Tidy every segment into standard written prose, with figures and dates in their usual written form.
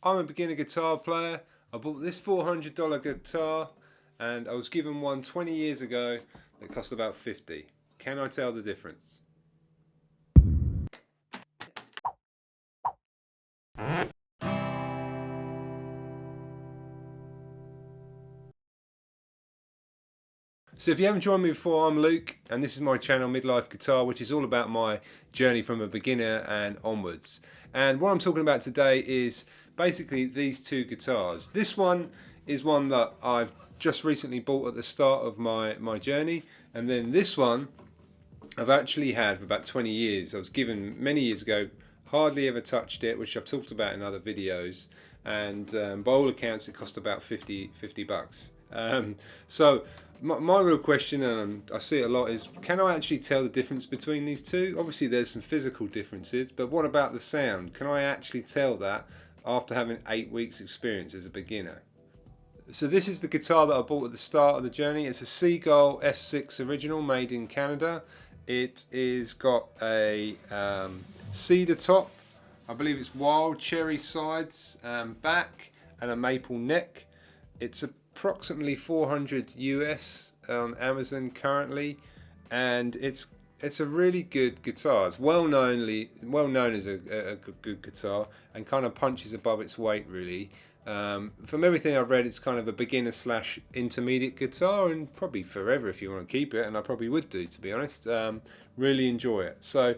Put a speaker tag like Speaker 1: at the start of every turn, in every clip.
Speaker 1: I'm a beginner guitar player. I bought this $400 guitar and I was given one 20 years ago that cost about 50. Can I tell the difference? So if you haven't joined me before, I'm Luke and this is my channel Midlife Guitar, which is all about my journey from a beginner and onwards. And what I'm talking about today is basically these two guitars. This one is one that I've just recently bought at the start of my journey, and then this one I've actually had for about 20 years. I was given many years ago, hardly ever touched it, which I've talked about in other videos, and by all accounts it cost about 50 bucks. So my real question, and I see it a lot, is can I actually tell the difference between these two? Obviously there's some physical differences, but what about the sound? Can I actually tell that after having 8 weeks experience as a beginner? So this is the guitar that I bought at the start of the journey. It's a Seagull S6 original made in Canada. It is got a cedar top, I believe it's wild cherry sides, back, and a maple neck. It's approximately 400 US on Amazon currently, and it's a really good guitar. It's well known as a good guitar, and kind of punches above its weight really. From everything I've read, it's kind of a beginner slash intermediate guitar, and probably forever if you want to keep it, and I probably would do, to be honest. Really enjoy it. So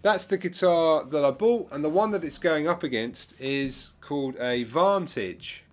Speaker 1: that's the guitar that I bought, and the one that it's going up against is called a Vantage.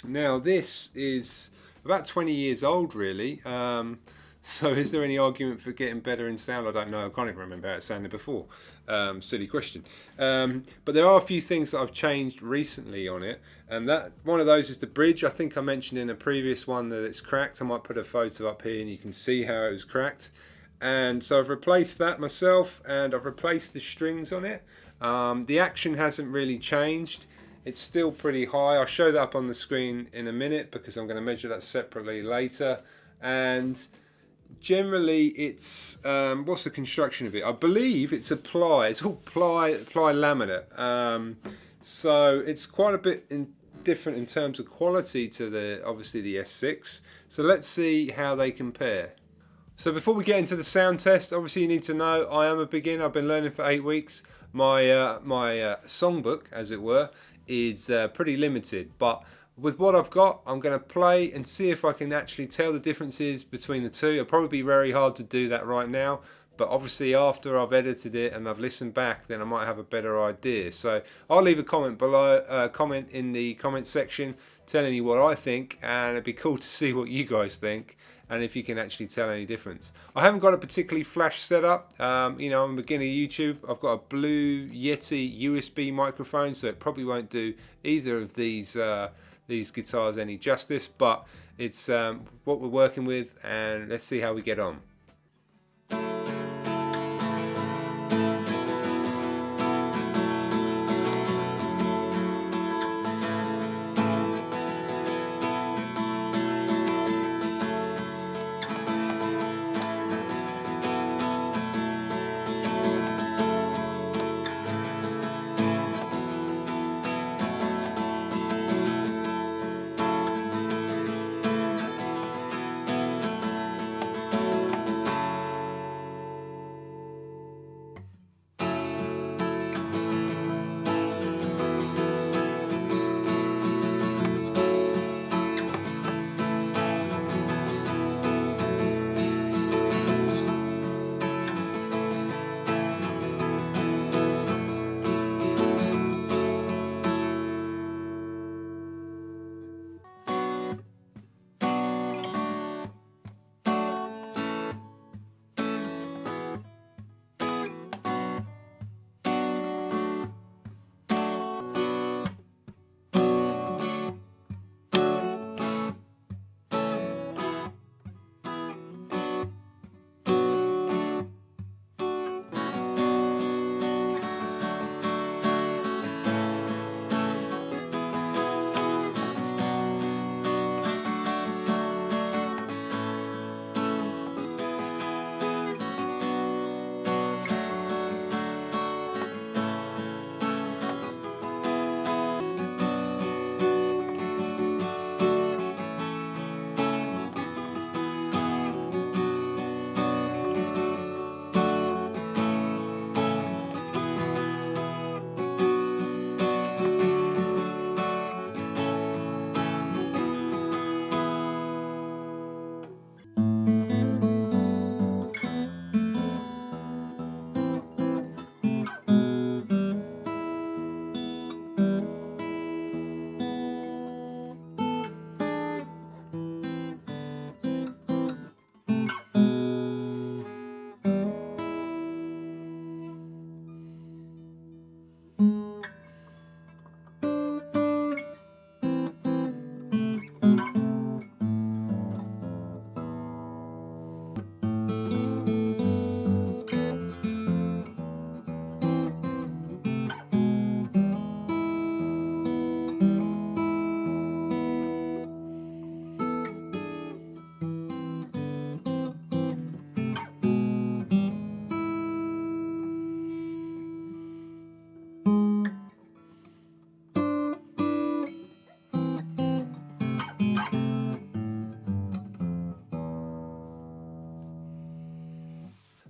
Speaker 1: Now this is about 20 years old really. So is there any argument for getting better in sound? I don't know. I can't even remember how it sounded before. Silly question. But there are a few things that I've changed recently on it, and that one of those is the bridge. I think I mentioned in a previous one that it's cracked. I might put a photo up here and you can see how it was cracked. And so I've replaced that myself, and I've replaced the strings on it. The action hasn't really changed. It's still pretty high. I'll show that up on the screen in a minute because I'm going to measure that separately later. And generally it's what's the construction of it? I believe it's a ply. It's all ply laminate. So it's quite a bit different in terms of quality to obviously the S6. So let's see how they compare. So before we get into the sound test, obviously you need to know I am a beginner. I've been learning for 8 weeks. My songbook, as it were, is pretty limited, but with what I've got, I'm going to play and see if I can actually tell the differences between the two. It'll probably be very hard to do that right now, but obviously after I've edited it and I've listened back, then I might have a better idea. So I'll leave a comment below, comment in the comment section telling you what I think, and it'd be cool to see what you guys think and if you can actually tell any difference. I haven't got a particularly flash setup. You know, I'm a beginner YouTube. I've got a Blue Yeti USB microphone, so it probably won't do either of these guitars any justice, but it's what we're working with, and let's see how we get on.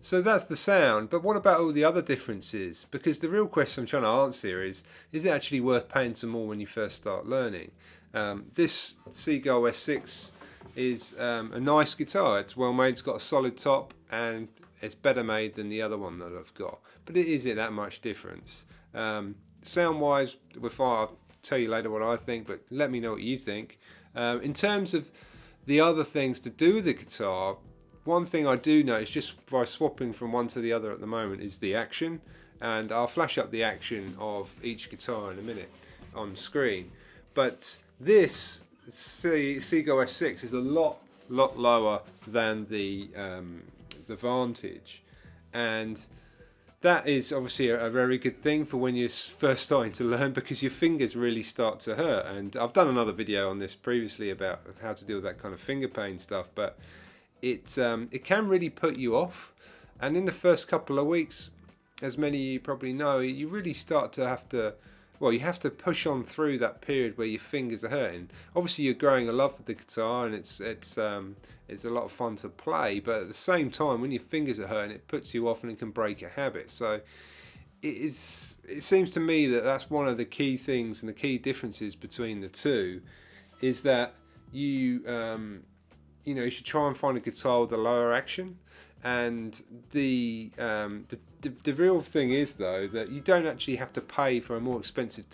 Speaker 1: So that's the sound, but what about all the other differences? Because the real question I'm trying to answer here is it actually worth paying some more when you first start learning? This Seagull S6 is a nice guitar. It's well made, it's got a solid top, and it's better made than the other one that I've got. But it isn't that much difference. Sound wise, I'll tell you later what I think, but let me know what you think. In terms of the other things to do with the guitar, one thing I do notice just by swapping from one to the other at the moment is the action, and I'll flash up the action of each guitar in a minute on screen. But this Seagull S6 is a lot lower than the Vantage, and that is obviously a very good thing for when you're first starting to learn, because your fingers really start to hurt. And I've done another video on this previously about how to deal with that kind of finger pain stuff, but it can really put you off. And in the first couple of weeks, as many of you probably know, you really start to have to, well, you have to push on through that period where your fingers are hurting. Obviously, you're growing a love for the guitar, and it's a lot of fun to play. But at the same time, when your fingers are hurting, it puts you off, and it can break a habit. So it seems to me that that's one of the key things and the key differences between the two, is that you should try and find a guitar with a lower action. And the real thing is, though, that you don't actually have to pay for a more expensive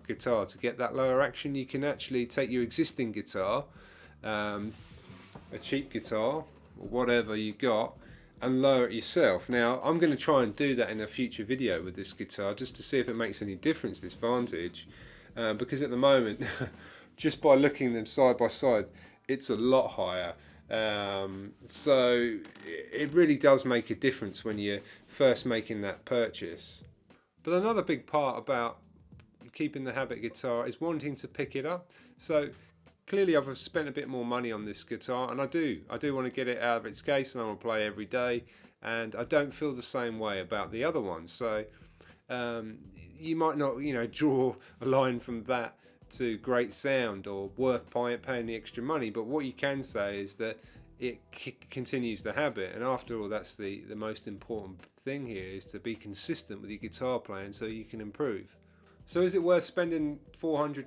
Speaker 1: guitar to get that lower action. You can actually take your existing guitar, a cheap guitar, or whatever you got, and lower it yourself. Now, I'm going to try and do that in a future video with this guitar, just to see if it makes any difference, this Vantage, because at the moment, just by looking them side by side, it's a lot higher. So it really does make a difference when you're first making that purchase. But another big part about keeping the habit guitar is wanting to pick it up. So clearly I've spent a bit more money on this guitar, and I do want to get it out of its case, and I want to play every day, and I don't feel the same way about the other one. So you might not draw a line from that to great sound or worth paying the extra money, but what you can say is that it continues the habit. And after all, that's the most important thing here, is to be consistent with your guitar playing so you can improve. So is it worth spending $400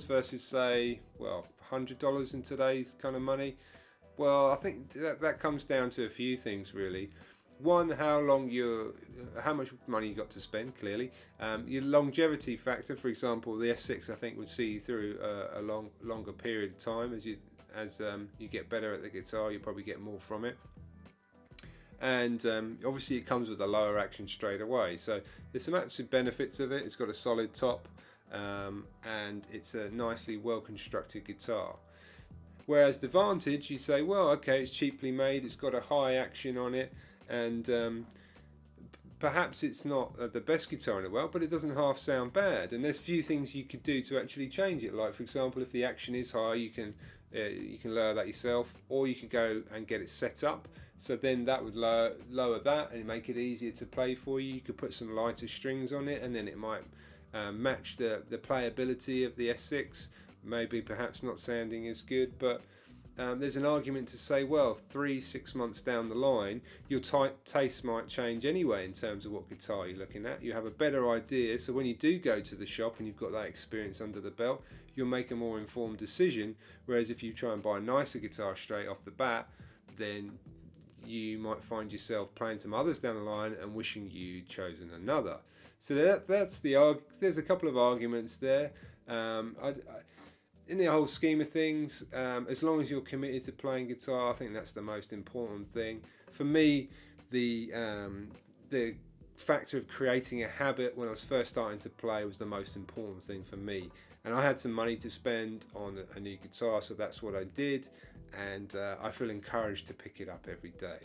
Speaker 1: versus, say, well, $100 in today's kind of money? Well, I think that comes down to a few things, really. One, how much money you got to spend, clearly. Your longevity factor, for example, the S6 I think would see you through a longer period of time. As you get better at the guitar, you probably get more from it. And obviously it comes with a lower action straight away. So there's some absolute benefits of it. It's got a solid top, and it's a nicely well constructed guitar. Whereas the Vantage, you say, well, okay, it's cheaply made, it's got a high action on it, and perhaps it's not the best guitar in the world, but it doesn't half sound bad. And there's few things you could do to actually change it. Like, for example, if the action is high, you can lower that yourself, or you could go and get it set up. So then that would lower that and make it easier to play for you. You could put some lighter strings on it, and then it might match the playability of the S6. Maybe perhaps not sounding as good, but there's an argument to say, well, 3-6 months down the line, your taste might change anyway in terms of what guitar you're looking at. You have a better idea, so when you do go to the shop and you've got that experience under the belt, you'll make a more informed decision. Whereas if you try and buy a nicer guitar straight off the bat, then you might find yourself playing some others down the line and wishing you'd chosen another. So there's a couple of arguments there. In the whole scheme of things, as long as you're committed to playing guitar, I think that's the most important thing. For me, the factor of creating a habit when I was first starting to play was the most important thing for me. And I had some money to spend on a new guitar, so that's what I did. And I feel encouraged to pick it up every day.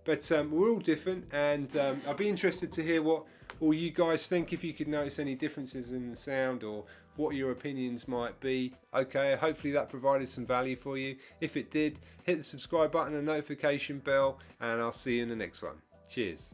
Speaker 1: But we're all different, and I'd be interested to hear what all you guys think, if you could notice any differences in the sound or what your opinions might be. Okay, hopefully that provided some value for you. If it did, hit the subscribe button and notification bell, and I'll see you in the next one. Cheers.